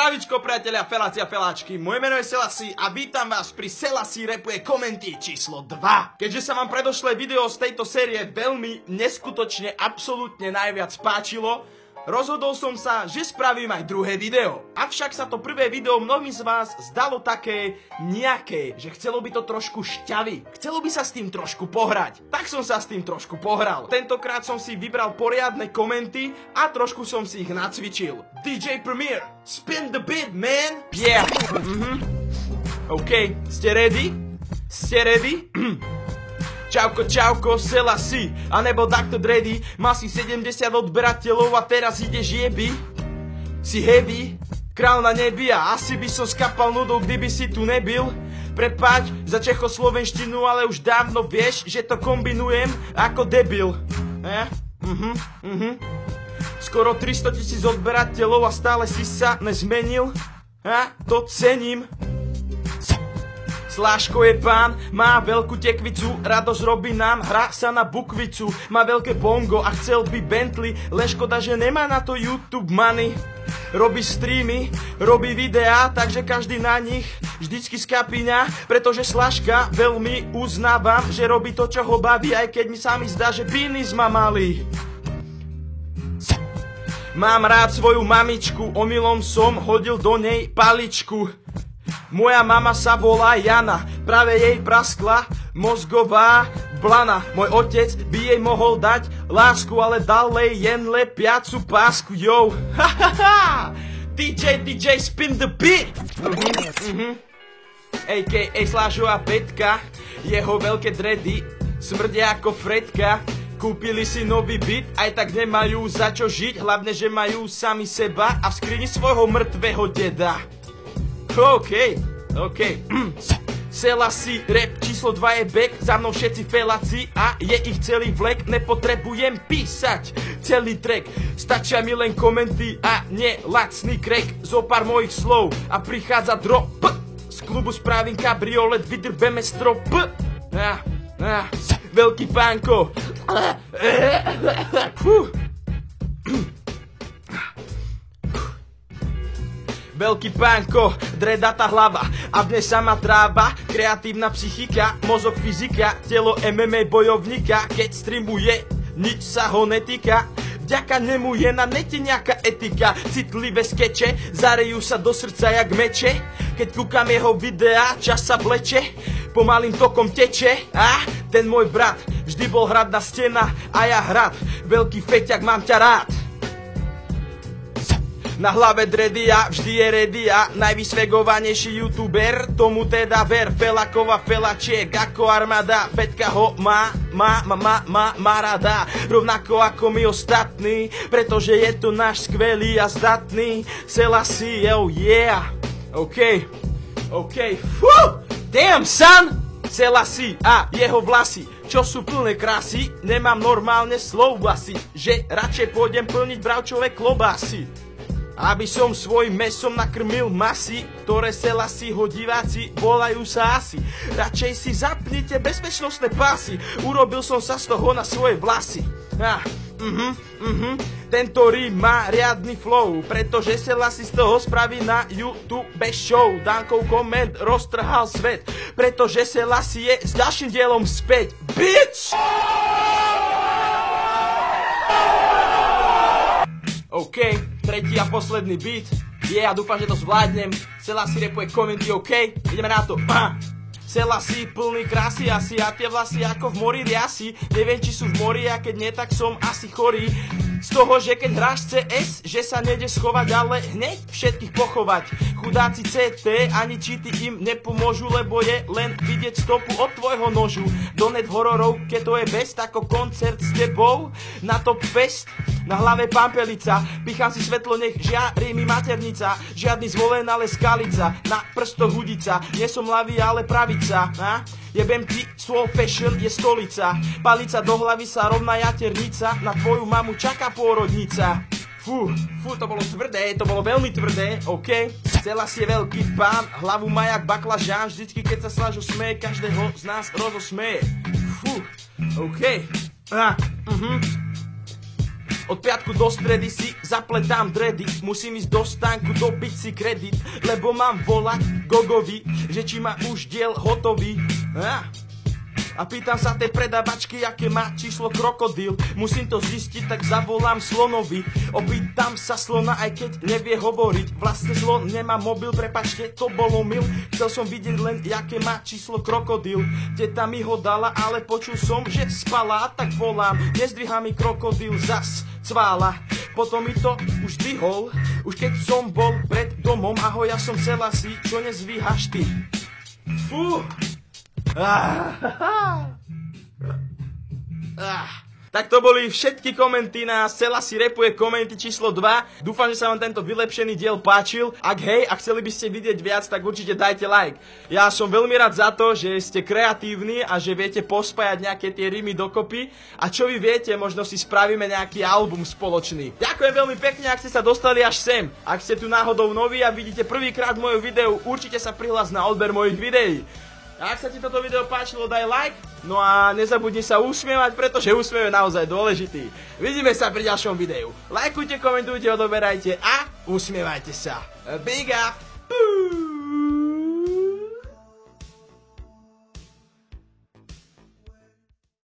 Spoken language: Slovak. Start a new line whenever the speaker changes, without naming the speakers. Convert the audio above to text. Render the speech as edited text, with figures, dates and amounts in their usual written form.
Zdravičko priatelia, feláci a feláčky, moje meno je Selassie a vítam vás pri Selassie rapuje komenty číslo 2. Keďže sa vám predošlé video z tejto série veľmi neskutočne absolútne najviac páčilo, rozhodol som sa, že spravím aj druhé video. Avšak sa to prvé video mnohým z vás zdalo také nejaké, že chcelo by to trošku šťavy. Chcelo by sa s tým trošku pohrať. Tak som sa s tým trošku pohral. Tentokrát som si vybral poriadne komenty a trošku som si ich nacvičil. DJ Premier, spin the beat, man! Yeah! OK, ste ready? Ste ready? Čauko, čauko, Selassie, anebo takto Dreddy, má si 70 odberateľov a teraz ideš jeby. Si heavy, král na nebi a asi by som skapal nudou, kdyby si tu nebyl. Prepáč za čechoslovenštinu, ale už dávno vieš, že to kombinujem ako debil. Skoro 300 000 odberateľov a stále si sa nezmenil. To cením. Sláško je pán, má veľkú tekvicu, radosť robí nám, hrá sa na bukvicu. Má veľké bongo a chcel by Bentley, len škoda, že nemá na to YouTube money. Robí streamy, robí videá, takže každý na nich vždycky skapíňa. Pretože Sláška veľmi uznávam, že robí to, čo ho baví, aj keď mi sa mi zdá, že penis má malý. Mám rád svoju mamičku, omylom som hodil do nej paličku. Moja mama sa volá Jana, práve jej praskla mozgová blana. Môj otec by jej mohol dať lásku, ale dal jej jen lepiacu pásku, yo. DJ, spin the beat. A.k.a. Slášová Petka, jeho veľké dredy smrdia ako Fredka. Kúpili si nový byt, aj tak nemajú za čo žiť, hlavne, že majú sami seba a v skrini svojho mŕtvého deda. OK. Selassie, rap číslo 2 je back, za mnou všetci feláci a je ich celý vlek. Nepotrebujem písať celý track, stačia mi len komenty a nie lacný crack. Zopár mojich slov a prichádza drop. Z klubu spravím kabriolet, vydrbeme strop. Veľký pánko. Veľký pánko, dredata hlava a dnes sama tráva, kreatívna psychika, mozog fyzika, telo MMA bojovníka, keď streamuje, nič sa ho netýka. Vďaka nemu je na nete nejaká etika, citlivé skeče zarejú sa do srdca jak meče. Keď kúkam jeho videá, čas sa vleče, pomalým tokom teče. A ten môj brat, vždy bol hradná stena a ja hrad, veľký feťak, mám ťa rád. Na hlave dredy a vždy je ready a najvysvegovanejší youtuber, tomu teda ver, felakova felačiek ako armáda, Petka ho má rada, rovnako ako my ostatní, pretože je to náš skvelý a zdatný Selassie, oh yeah. OK, damn son, Selassie a jeho vlasy, čo sú plné krásy, nemám normálne slov asi, že radšej pôjdem plniť bravčové klobásy. Aby som svojim mesom nakrmil masy, ktoré Selassieho diváci volajú sa asi. Radšej si zapnite bezpečnostné pásy, urobil som sa z toho na svoje vlasy. Tento rým má riadny flow, pretože Selassie z toho spraví na YouTube show. Dánkov koment roztrhal svet, pretože Selassie je s ďalším dielom späť. Bitch! OK, tretí a posledný beat. Ja dúfam, že to zvládnem. Selassie rapuje komenty, OK? Ideme na to. Selassie plný krásy asi a tie vlasy ako v mori riasy. Neviem, či sú v mori a keď nie, tak som asi chorý. Z toho, že keď hráš CS, že sa nejde schovať, ale hneď všetkých pochovať. Chudáci CT, ani cheaty im nepomôžu, lebo je len vidieť stopu od tvojho nožu. Donet hororov, keď to je best, ako koncert s tebou na Top Fest. Na hlave pampelica, pichám si svetlo, nech žiari mi maternica. Žiadny zvolen, ale skalica, na prstoch hudica. Nie som ľavý, ale pravica. Jebem ti, slow fashion je stolica. Palica do hlavy sa rovná jaternica. Na tvoju mamu čaká pôrodnica. Fú, to bolo tvrdé, to bolo veľmi tvrdé, OK. Selassie je veľký pán, hlavu má jak baklažán. Vždycky keď sa Slážo smeje, každého z nás rozosmeje. Fú, OK. Od piatku do stredy si zapletám dredy. Musím ísť do stánku, dobiť si kredit, lebo mám volať Gogovi, že či má už diel hotový. A pýtam sa tej predavačky, aké má číslo krokodíl. Musím to zistiť, tak zavolám slonovi. Opýtam sa slona, aj keď nevie hovoriť. Vlastne slon nemá mobil, prepačte, to bolo mil. Chcel som vidieť len, aké má číslo krokodíl. Teta mi ho dala, ale počul som, že spala. Tak volám, nezdvíha mi krokodíl, zas cvála. Potom mi to už zdvihol, už keď som bol pred domom. Ahoj, ja som Selassie, čo nezvíhaš ty? Fú. Tak to boli všetky komenty na Selassie rapuje komenty číslo 2. Dúfam, že sa vám tento vylepšený diel páčil. Ak chceli by ste vidieť viac, tak určite dajte like. Ja som veľmi rád za to, že ste kreatívni a že viete pospájať nejaké tie rímy dokopy. A čo vy viete, možno si spravíme nejaký album spoločný. Ďakujem veľmi pekne, ak ste sa dostali až sem. Ak ste tu náhodou noví a vidíte prvýkrát moju videu, určite sa prihlás na odber mojich videí. A ak sa ti toto video páčilo, daj like, no a nezabudni sa usmievať, pretože úsmev je naozaj dôležitý. Vidíme sa pri ďalšom videu. Lajkujte, komentujte, odoberajte a usmievajte sa. Big up!